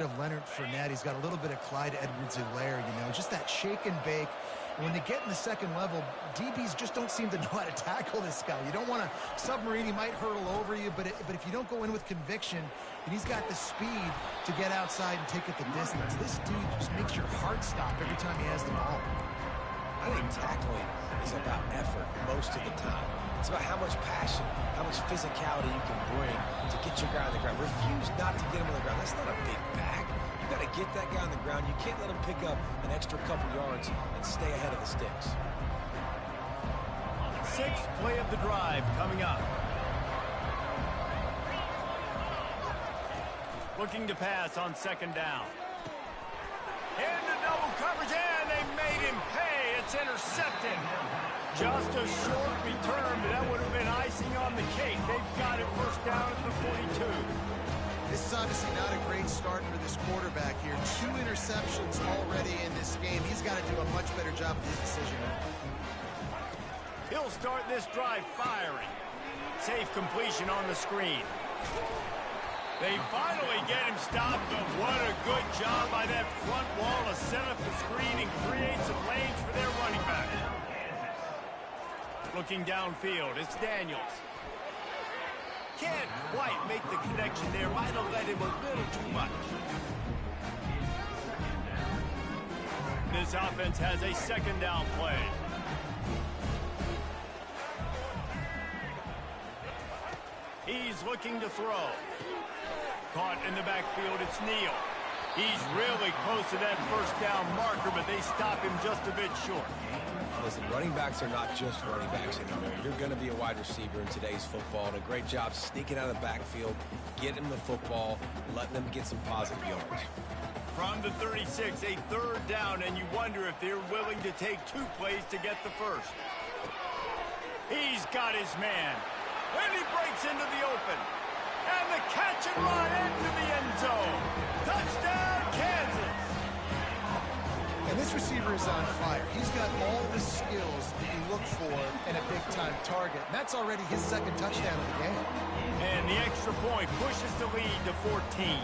of Leonard Fournette. He's got a little bit of Clyde Edwards-Helaire, just that shake and bake. And when they get in the second level, DBs just don't seem to know how to tackle this guy. You don't want to submarine. He might hurtle over you, but if you don't go in with conviction, and he's got the speed to get outside and take it the distance, this dude just makes your heart stop every time he has the ball. I think tackling is about effort most of the time. It's about how much passion, how much physicality you can bring to get your guy on the ground. Refuse not to get him on the ground. That's not a big bag. You got to get that guy on the ground. You can't let him pick up an extra couple yards and stay ahead of the sticks. Sixth play of the drive coming up. Looking to pass on second down. Into double coverage, and they made him pay. It's intercepted. Just a short return, but that would have been icing on the cake. They've got it first down at the 42. This is obviously not a great start for this quarterback here. 2 interceptions already in this game. He's got to do a much better job with his decision. He'll start this drive firing. Safe completion on the screen. They finally get him stopped, but what a good job by that front wall to set up the screen and create some lanes for their running back. Looking downfield, it's Daniels. Can't quite make the connection there. Might have let him a little too much. This offense has a second down play. He's looking to throw. Caught in the backfield, it's Neal. He's really close to that first down marker, but they stop him just a bit short. Listen, running backs are not just running backs anymore. You're going to be a wide receiver in today's football. And a great job sneaking out of the backfield, getting them the football, letting them get some positive yards. From the 36, a third down, and you wonder if they're willing to take 2 plays to get the first. He's got his man. And he breaks into the open. And the catch and run into the end zone. Touchdown, Kansas. And this receiver is on fire. He's got all the skills that you look for in a big-time target. And that's already his second touchdown of the game. And the extra point pushes the lead to 14.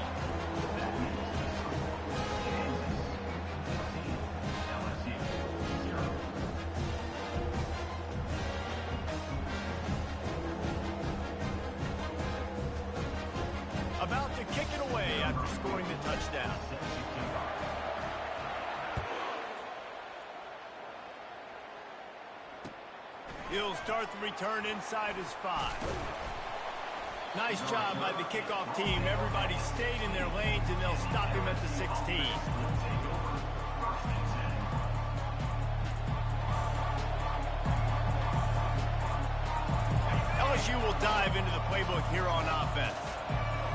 About to kick it away after scoring the touchdown. He'll start the return inside his 5. Nice job by the kickoff team. Everybody stayed in their lanes, and they'll stop him at the 16. LSU will dive into the playbook here on offense.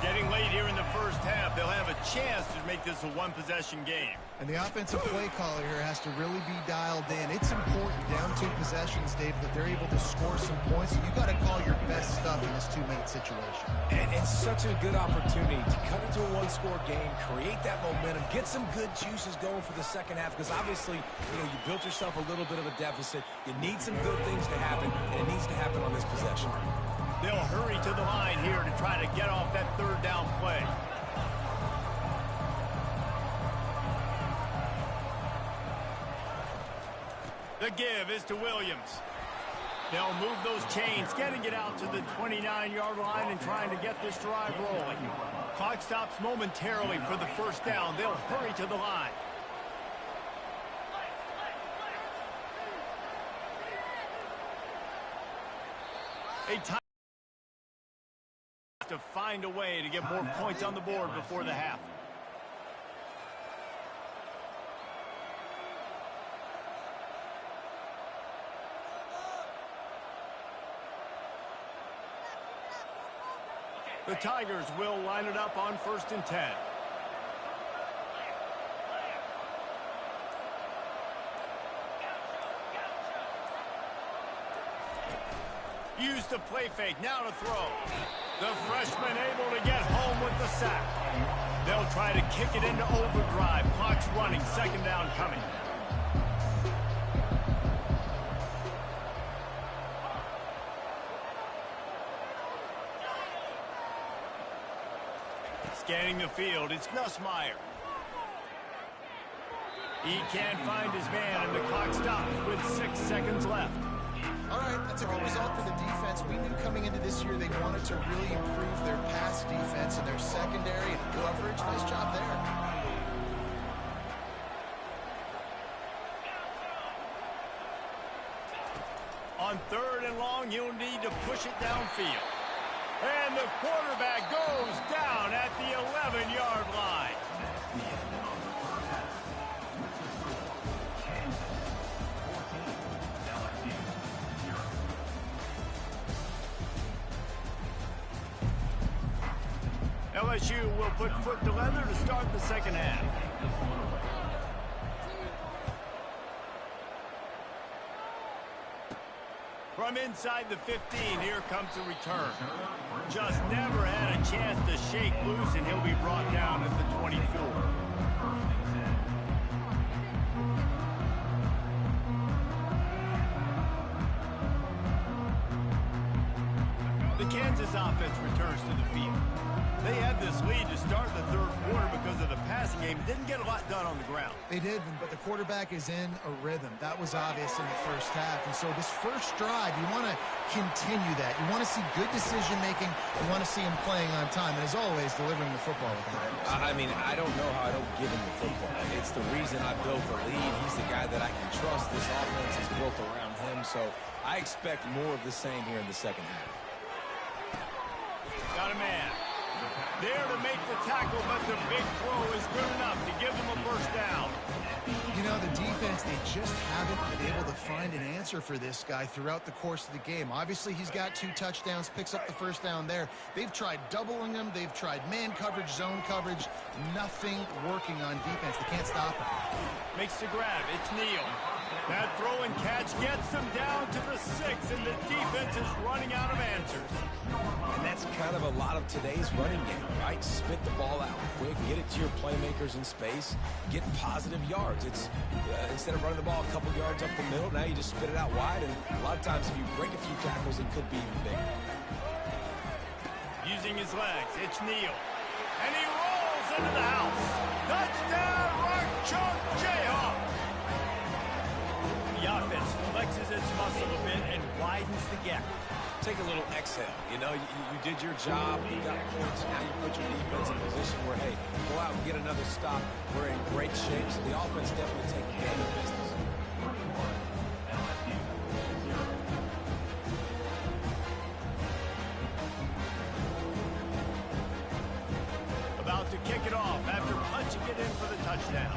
Getting late here in the first half, they'll have a chance to make this a one-possession game. And the offensive play caller here has to really be dialed in. It's important down 2 possessions, Dave, that they're able to score some points. So you got to call your best stuff in this 2-minute situation. And it's such a good opportunity to cut into a 1-score game, create that momentum, get some good juices going for the second half, because obviously, you built yourself a little bit of a deficit. You need some good things to happen, and it needs to happen on this possession. They'll hurry to the line here to try to get off that third down play. The give is to Williams. They'll move those chains, getting it out to the 29-yard line and trying to get this drive rolling. Clock stops momentarily for the first down. They'll hurry to the line. A time to find a way to get more points on the board before the half. The Tigers will line it up on 1st and 10. Use the play fake, now to throw. The freshman able to get home with the sack. They'll try to kick it into overdrive. Clock's running, second down coming. Scanning the field, it's Nussmeier. He can't find his man, and the clock stops with 6 seconds left. All right, that's a good result for the defense. We knew coming into this year they wanted to really improve their pass defense and their secondary and coverage. Nice job there. On 3rd and long, he'll need to push it downfield. And the quarterback goes down at the 11-yard line. LSU will put foot to leather to start the second half. From inside the 15, here comes the return. Just never had a chance to shake loose, and he'll be brought down at the 24. The Kansas offense returns to the field. They had this lead to start the 3rd quarter because of the passing game. Didn't get a lot done on the ground. They did, but the quarterback is in a rhythm. That was obvious in the first half. And so this first drive, you want to continue that. You want to see good decision-making. You want to see him playing on time. And as always, delivering the football with him. I mean, I don't know how I don't give him the football. It's the reason I built the lead. He's the guy that I can trust. This offense is built around him. So I expect more of the same here in the second half. Got a man. There to make the tackle, but the big throw is good enough to give them a first down. You know, the defense, they just haven't been able to find an answer for this guy throughout the course of the game. Obviously, he's got 2 touchdowns, picks up the first down there. They've tried doubling him. They've tried man coverage, zone coverage. Nothing working on defense. They can't stop him. Makes the grab. It's Neal. That throw and catch gets them down to the 6, and the defense is running out of answers. And that's kind of a lot of today's running game, right? Spit the ball out quick, get it to your playmakers in space, get positive yards. It's instead of running the ball a couple yards up the middle, now you just spit it out wide, and a lot of times if you break a few tackles, it could be even bigger. Using his legs, it's Neal. And he rolls into the house. Touchdown, Rock Chalk Jayhawk. The offense flexes its muscle a bit and widens the gap. Take a little exhale. You know, you did your job. You got points. Now you put your defense in a position where, hey, go out and get another stop. We're in great shape, so the offense definitely taking care of business. About to kick it off after punching it in for the touchdown.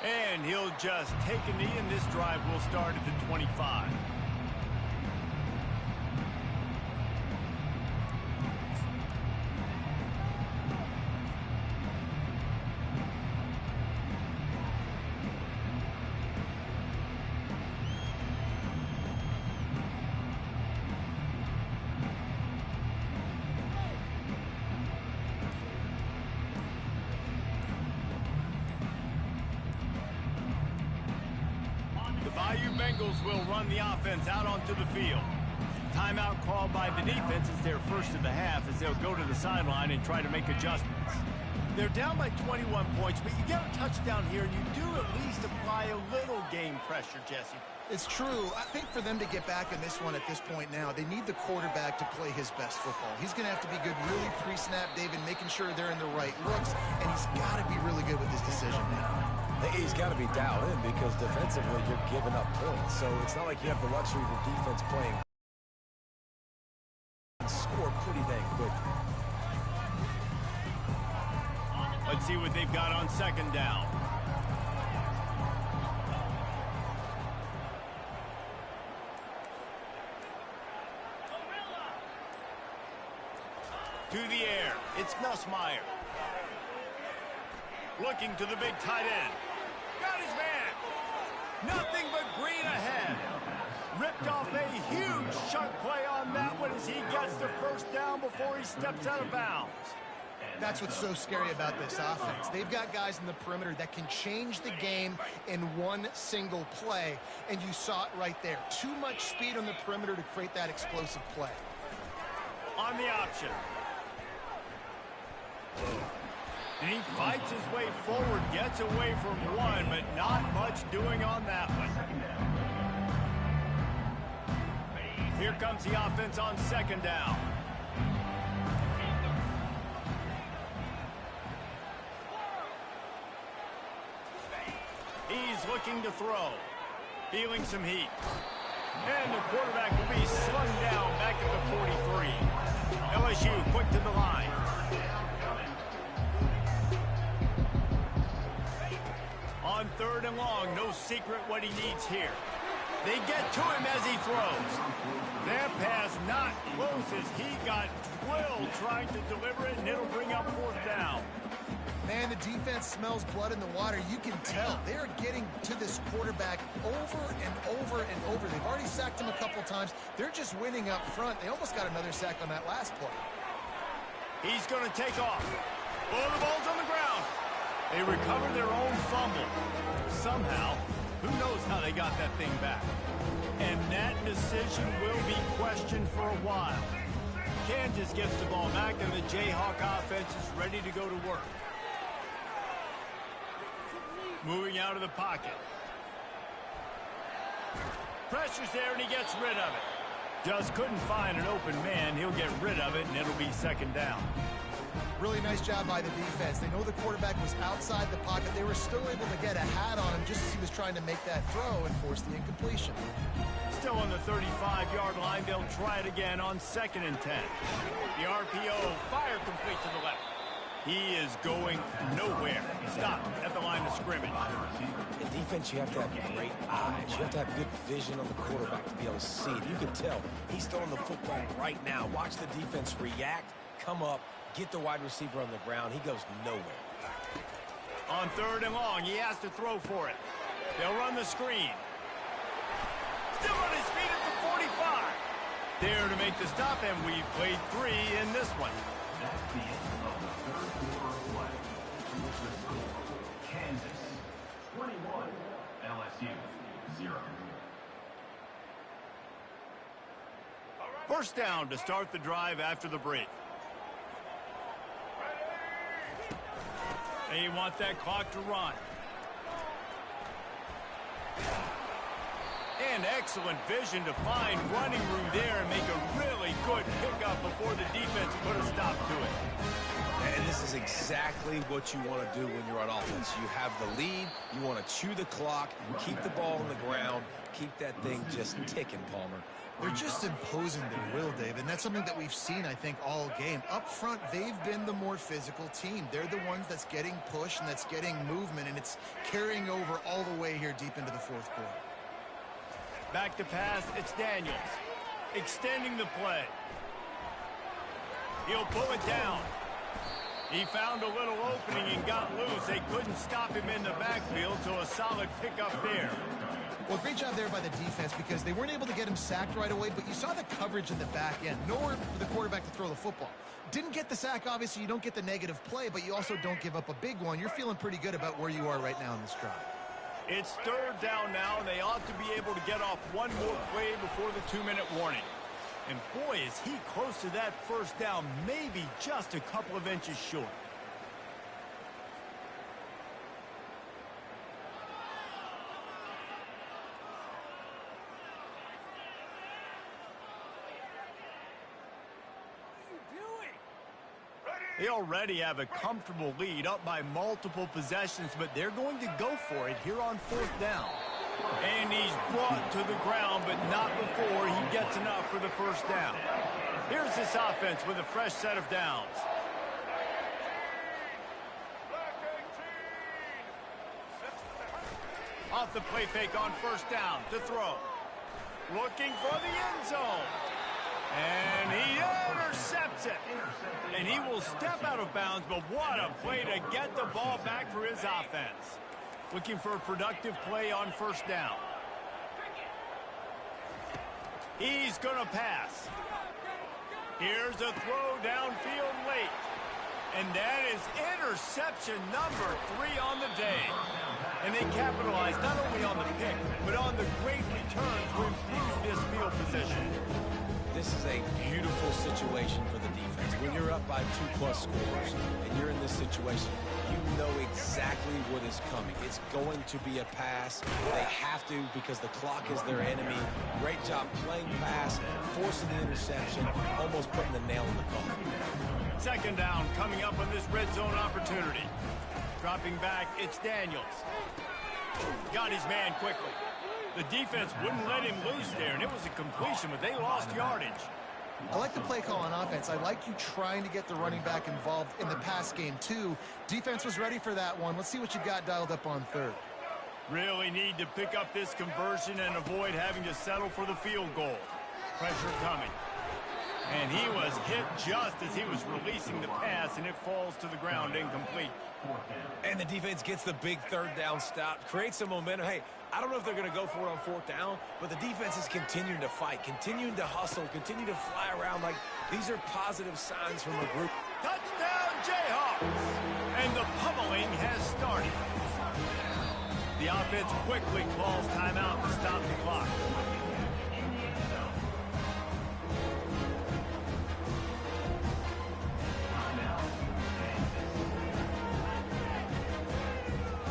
And he'll just take a knee, and this drive will start at the 25. Bengals will run the offense out onto the field. Timeout called by the defense is their first of the half as they'll go to the sideline and try to make adjustments. They're down by 21 points, but you get a touchdown here, and you do at least apply a little game pressure, Jesse. It's true. I think for them to get back in this one at this point now, they need the quarterback to play his best football. He's going to have to be good really pre-snap, David, making sure they're in the right looks, and he's got to be really good with his decision making. He's got to be dialed in because defensively you're giving up points. So it's not like you have the luxury of your defense playing. Score pretty dang quickly. Let's see what they've got on second down. To the air. It's Nussmeier. Looking to the big tight end. Got his man. Nothing but green ahead. Ripped off a huge chunk play on that one as he gets the first down before he steps out of bounds. That's what's so scary about this offense. They've got guys in the perimeter that can change the game in one single play, and you saw it right there. Too much speed on the perimeter to create that explosive play. On the option. And he fights his way forward, gets away from one, but not much doing on that one. Here comes the offense on second down. He's looking to throw. Feeling some heat. And the quarterback will be slung down back at the 43. LSU quick to the line. On third and long, no secret what he needs here. They get to him as he throws. That pass not close as he got drilled trying to deliver it, and it'll bring up fourth down. Man, the defense smells blood in the water. You can tell. They're getting to this quarterback over and over and over. They've already sacked him a couple times. They're just winning up front. They almost got another sack on that last play. He's going to take off. Oh, the ball's on the ground. They recover their own fumble. Somehow, who knows how they got that thing back. And that decision will be questioned for a while. Kansas gets the ball back, and the Jayhawk offense is ready to go to work. Moving out of the pocket. Pressure's there, and he gets rid of it. Just couldn't find an open man. He'll get rid of it, and it'll be second down. Really nice job by the defense. They know the quarterback was outside the pocket. They were still able to get a hat on him just as he was trying to make that throw and force the incompletion. Still on the 35-yard line. They'll try it again on 2nd and 10. The RPO, fire complete to the left. He is going nowhere. Stop at the line of scrimmage. In defense, you have to have great eyes. You have to have good vision on the quarterback to be able to see it. You can tell he's throwing the football right now. Watch the defense react, come up, get the wide receiver on the ground. He goes nowhere. On 3rd and long, he has to throw for it. They'll run the screen. Still on his feet at the 45. There to make the stop, and we've played 3 in this one. That's the end of the third quarter play. The score, Kansas 21, LSU 0. First down to start the drive after the break. They want that clock to run. And excellent vision to find running room there and make a really good pickup before the defense put a stop to it. And this is exactly what you want to do when you're on offense. You have the lead, you want to chew the clock, keep the ball on the ground, keep that thing just ticking, Palmer. They're just imposing their will, Dave, and that's something that we've seen, I think, all game. Up front, they've been the more physical team. They're the ones that's getting pushed and that's getting movement, and it's carrying over all the way here deep into the 4th quarter. Back to pass, it's Daniels. Extending the play. He'll pull it down. He found a little opening and got loose. They couldn't stop him in the backfield, so a solid pickup there. Well, great job there by the defense because they weren't able to get him sacked right away, but you saw the coverage in the back end. Nowhere for the quarterback to throw the football. Didn't get the sack, obviously. You don't get the negative play, but you also don't give up a big one. You're feeling pretty good about where you are right now in this drive. It's 3rd down now, and they ought to be able to get off one more play before the 2-minute warning. And boy, is he close to that first down, maybe just a couple of inches short. They already have a comfortable lead up by multiple possessions, but they're going to go for it here on 4th down. And he's brought to the ground, but not before he gets enough for the first down. Here's this offense with a fresh set of downs. Off the play fake on 1st down to throw. Looking for the end zone. And he intercepts it. And he will step out of bounds, but what a play to get the ball back for his offense. Looking for a productive play on first down. He's going to pass. Here's a throw downfield late. And that is interception number 3 on the day. And they capitalize not only on the pick, but on the great return to improve this field position. This is a beautiful situation for the defense. When you're up by 2+ scores and you're in this situation, you know exactly what is coming. It's going to be a pass. They have to because the clock is their enemy. Great job playing pass, forcing the interception, almost putting the nail in the coffin. Second down coming up on this red zone opportunity. Dropping back, it's Daniels. Got his man quickly. The defense wouldn't let him loose there, and it was a completion, but they lost yardage. I like the play call on offense. I like you trying to get the running back involved in the pass game, too. Defense was ready for that one. Let's see what you got dialed up on third. Really need to pick up this conversion and avoid having to settle for the field goal. Pressure coming. And he was hit just as he was releasing the pass, and it falls to the ground incomplete. And the defense gets the big third down stop, creates some momentum. Hey, I don't know if they're going to go for it on fourth down, but the defense is continuing to fight, continuing to hustle, continue to fly around. Like, these are positive signs from a group. Touchdown, Jayhawks! And the pummeling has started. The offense quickly calls timeout to stop the clock.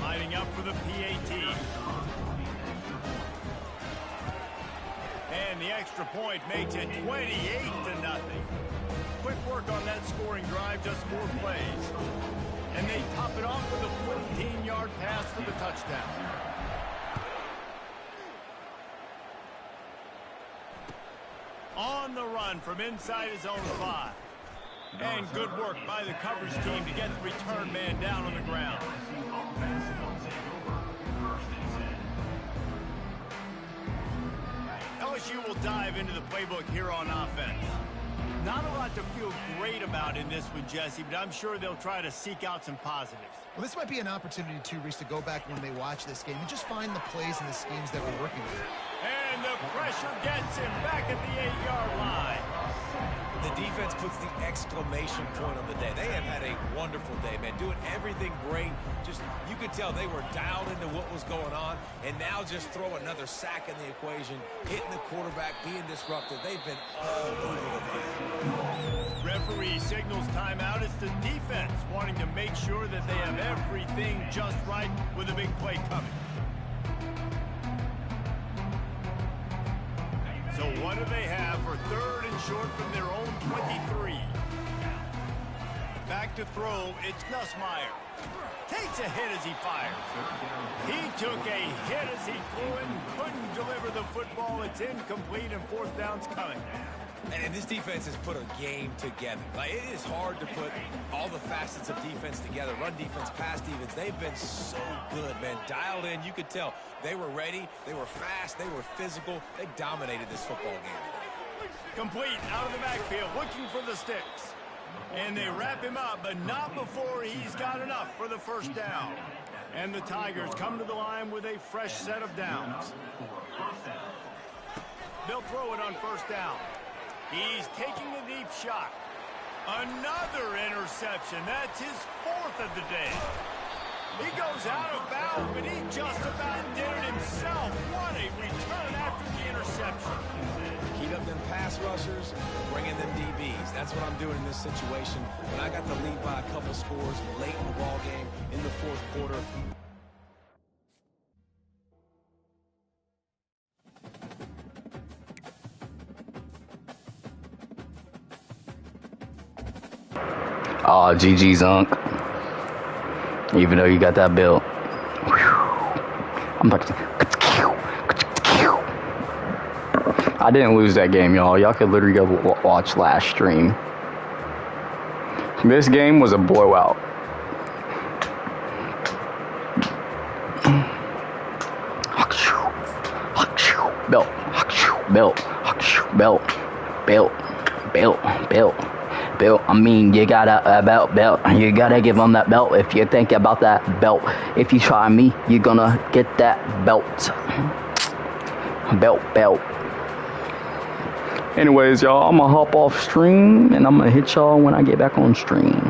Lining up for the PAT. And the extra point makes it 28-0. Quick work on that scoring drive, just 4 plays. And they top it off with a 14-yard pass for the touchdown. On the run from inside his own 5. And good work by the coverage team to get the return man down on the ground. LSU will dive into the playbook here on offense. Not a lot to feel great about in this one, Jesse, but I'm sure they'll try to seek out some positives. Well, this might be an opportunity, too, Reese, to go back when they watch this game and just find the plays and the schemes that we're working with. And the pressure gets him back at the 8-yard line. The defense puts the exclamation point on the day. They have had a wonderful day, man, doing everything great. Just, you could tell they were dialed into what was going on, and now just throw another sack in the equation, hitting the quarterback, being disruptive. They've been all over the field. Referee signals timeout. It's the defense wanting to make sure that they have everything just right with a big play coming. So what do they have for third and short from their own 23? Back to throw, it's Nussmeier. Takes a hit as he fires. He took a hit as he threw it and couldn't deliver the football. It's incomplete and fourth down's coming. And this defense has put a game together. Like, it is hard to put all the facets of defense together. Run defense, pass defense. They've been so good, man. Dialed in. You could tell they were ready. They were fast. They were physical. They dominated this football game. Complete out of the backfield, looking for the sticks. And they wrap him up, but not before he's got enough for the first down. And the Tigers come to the line with a fresh set of downs. They'll throw it on first down. He's taking a deep shot. Another interception. That's his 4th of the day. He goes out of bounds, but he just about did it himself. What a return after the interception. Keep up them pass rushers, bring in them DBs. That's what I'm doing in this situation. When I got the lead by a couple scores late in the ball game, in the fourth quarter, Aw, GG's, Unc. Even though you got that belt. I'm about to... I didn't lose that game, y'all. Y'all could literally go watch last stream. This game was a blowout. Belt. Belt. Belt. Belt. Belt. I mean, you gotta belt. You gotta give him that belt. If you think about that belt, if you try me, you're gonna get that belt. Belt. Anyways, y'all, I'm gonna hop off stream and I'm gonna hit y'all when I get back on stream.